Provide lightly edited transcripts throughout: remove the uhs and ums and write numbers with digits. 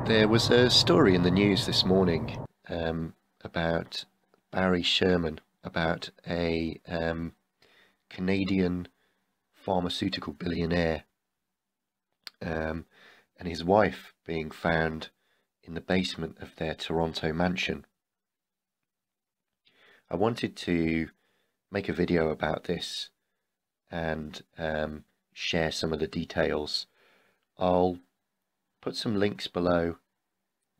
There was a story in the news this morning about Barry Sherman, about a Canadian pharmaceutical billionaire, and his wife being found in the basement of their Toronto mansion. I wanted to make a video about this and share some of the details. I'll put some links below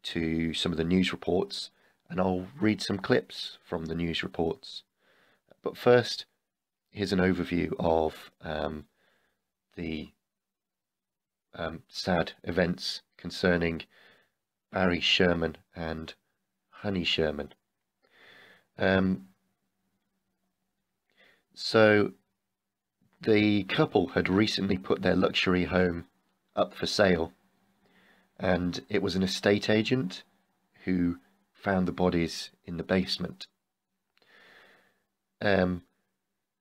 to some of the news reports, and I'll read some clips from the news reports. But first, here's an overview of the sad events concerning Barry Sherman and Honey Sherman. So the couple had recently put their luxury home up for sale, and it was an estate agent who found the bodies in the basement.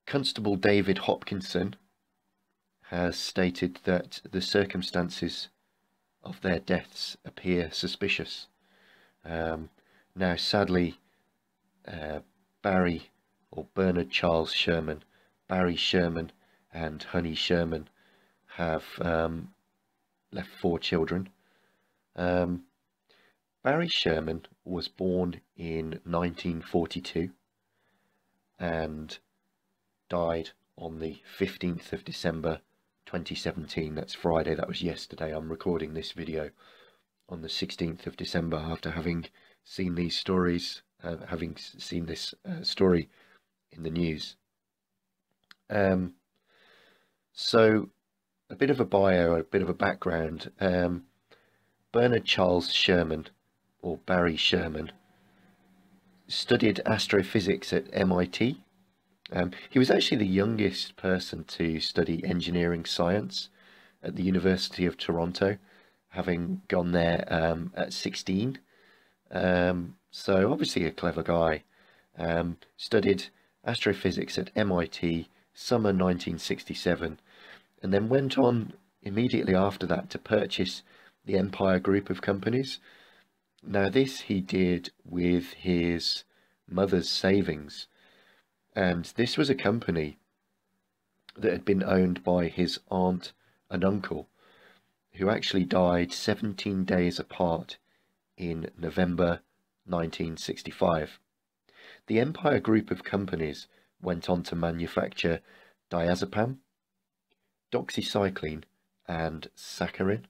Constable David Hopkinson has stated that the circumstances of their deaths appear suspicious. Now, sadly, Barry or Bernard Charles Sherman, Barry Sherman and Honey Sherman have left 4 children. Barry Sherman was born in 1942 and died on the 15th of December 2017. That's Friday, that was yesterday. I'm recording this video on the 16th of December after having seen these stories, this story in the news. So a bit of a bio, a bit of a background. Bernard Charles Sherman, or Barry Sherman, studied astrophysics at MIT. He was actually the youngest person to study engineering science at the University of Toronto, having gone there at 16. So obviously a clever guy. Studied astrophysics at MIT summer 1967, and then went on immediately after that to purchase the Empire Group of companies. Now this he did with his mother's savings, and this was a company that had been owned by his aunt and uncle, who actually died 17 days apart in November 1965. The Empire Group of companies went on to manufacture diazepam, doxycycline and saccharin.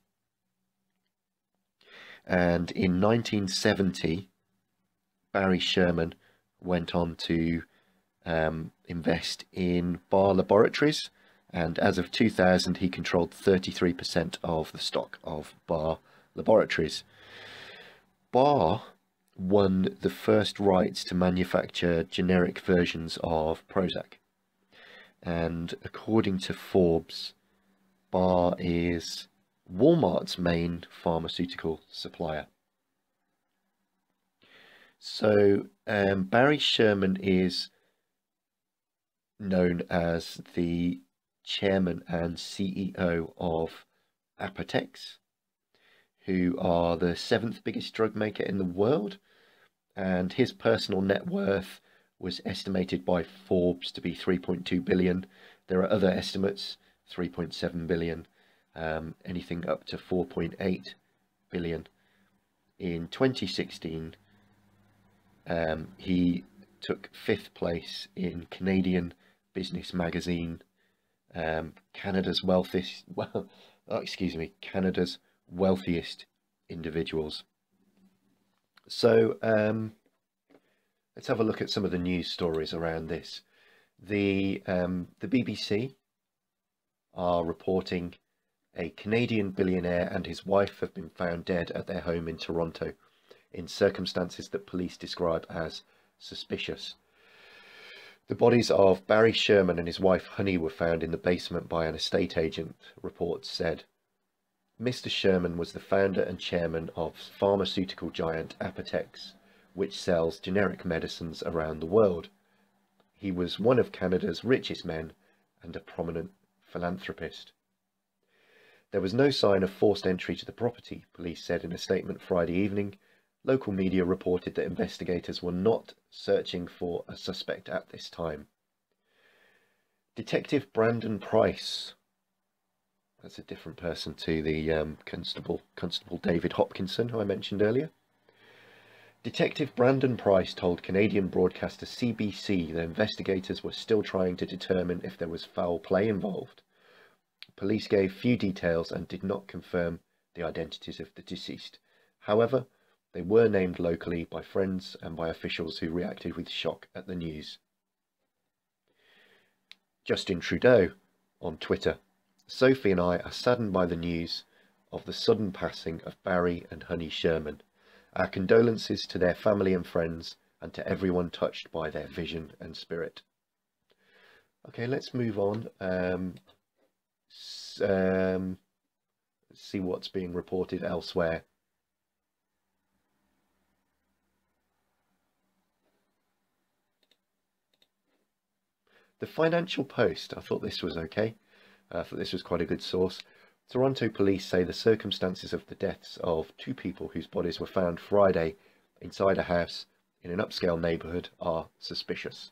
And in 1970, Barry Sherman went on to invest in Bar Laboratories, and as of 2000 he controlled 33% of the stock of Bar Laboratories. Bar won the first rights to manufacture generic versions of Prozac, and according to Forbes, Bar is Walmart's main pharmaceutical supplier. So Barry Sherman is known as the chairman and CEO of Apotex, who are the 7th biggest drug maker in the world, and his personal net worth was estimated by Forbes to be 3.2 billion. There are other estimates, 3.7 billion. Anything up to 4.8 billion. In 2016, he took 5th place in Canadian Business Magazine, Canada's wealthiest individuals. So let's have a look at some of the news stories around this. The BBC are reporting a Canadian billionaire and his wife have been found dead at their home in Toronto in circumstances that police describe as suspicious. The bodies of Barry Sherman and his wife Honey were found in the basement by an estate agent, reports said. Mr. Sherman was the founder and chairman of pharmaceutical giant Apotex, which sells generic medicines around the world. He was one of Canada's richest men and a prominent philanthropist. There was no sign of forced entry to the property, police said in a statement Friday evening. Local media reported that investigators were not searching for a suspect at this time. Detective Brandon Price, that's a different person to the Constable David Hopkinson, who I mentioned earlier. Detective Brandon Price told Canadian broadcaster CBC that investigators were still trying to determine if there was foul play involved. Police gave few details and did not confirm the identities of the deceased. However, they were named locally by friends and by officials who reacted with shock at the news. Justin Trudeau on Twitter: Sophie and I are saddened by the news of the sudden passing of Barry and Honey Sherman. Our condolences to their family and friends and to everyone touched by their vision and spirit. Okay, let's move on. See what's being reported elsewhere. The Financial Post, I thought this was okay. I thought this was quite a good source. Toronto police say the circumstances of the deaths of two people whose bodies were found Friday inside a house in an upscale neighbourhood are suspicious.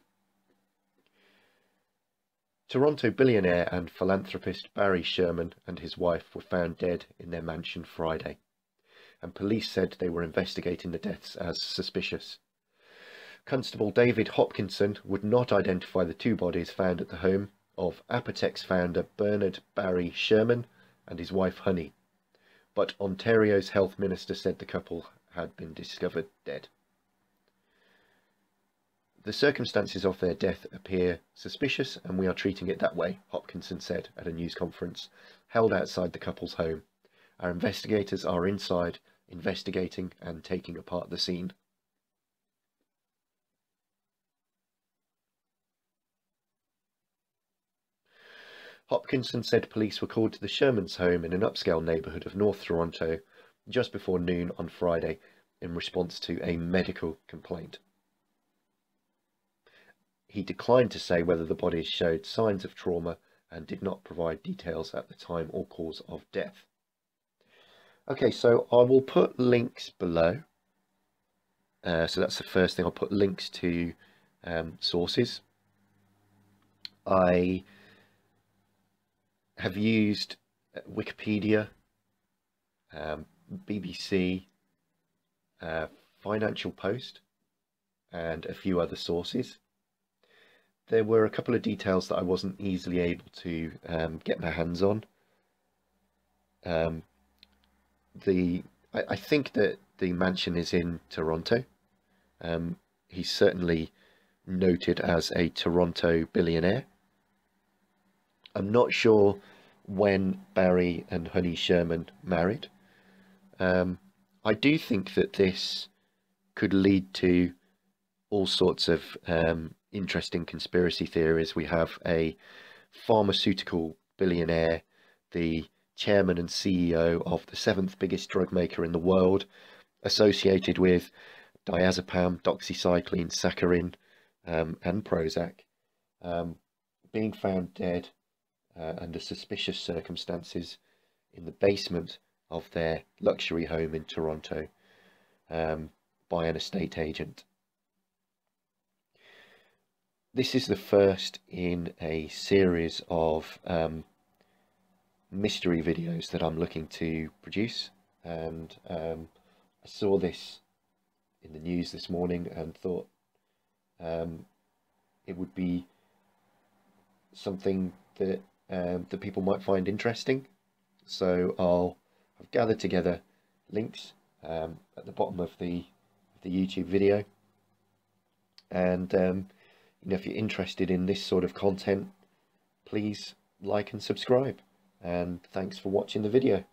Toronto billionaire and philanthropist Barry Sherman and his wife were found dead in their mansion Friday, and police said they were investigating the deaths as suspicious. Constable David Hopkinson would not identify the two bodies found at the home of Apotex founder Bernard Barry Sherman and his wife Honey, but Ontario's health minister said the couple had been discovered dead. The circumstances of their death appear suspicious and we are treating it that way, Hopkinson said at a news conference held outside the couple's home. Our investigators are inside, investigating and taking apart the scene. Hopkinson said police were called to the Shermans' home in an upscale neighbourhood of North Toronto just before noon on Friday in response to a medical complaint. He declined to say whether the bodies showed signs of trauma and did not provide details at the time or cause of death. Okay, so I will put links below. So that's the first thing. I'll put links to sources. I have used Wikipedia, BBC, Financial Post, and a few other sources. There were a couple of details that I wasn't easily able to get my hands on. I think that the mansion is in Toronto. He's certainly noted as a Toronto billionaire. I'm not sure when Barry and Honey Sherman married. I do think that this could lead to all sorts of interesting conspiracy theories. We have a pharmaceutical billionaire, the chairman and CEO of the 7th biggest drug maker in the world, associated with diazepam, doxycycline, saccharin, and Prozac, being found dead under suspicious circumstances in the basement of their luxury home in Toronto by an estate agent. This is the first in a series of mystery videos that I'm looking to produce, and I saw this in the news this morning and thought it would be something that that people might find interesting. So I've gathered together links at the bottom of the YouTube video, and you know, if you're interested in this sort of content, please like and subscribe, and thanks for watching the video.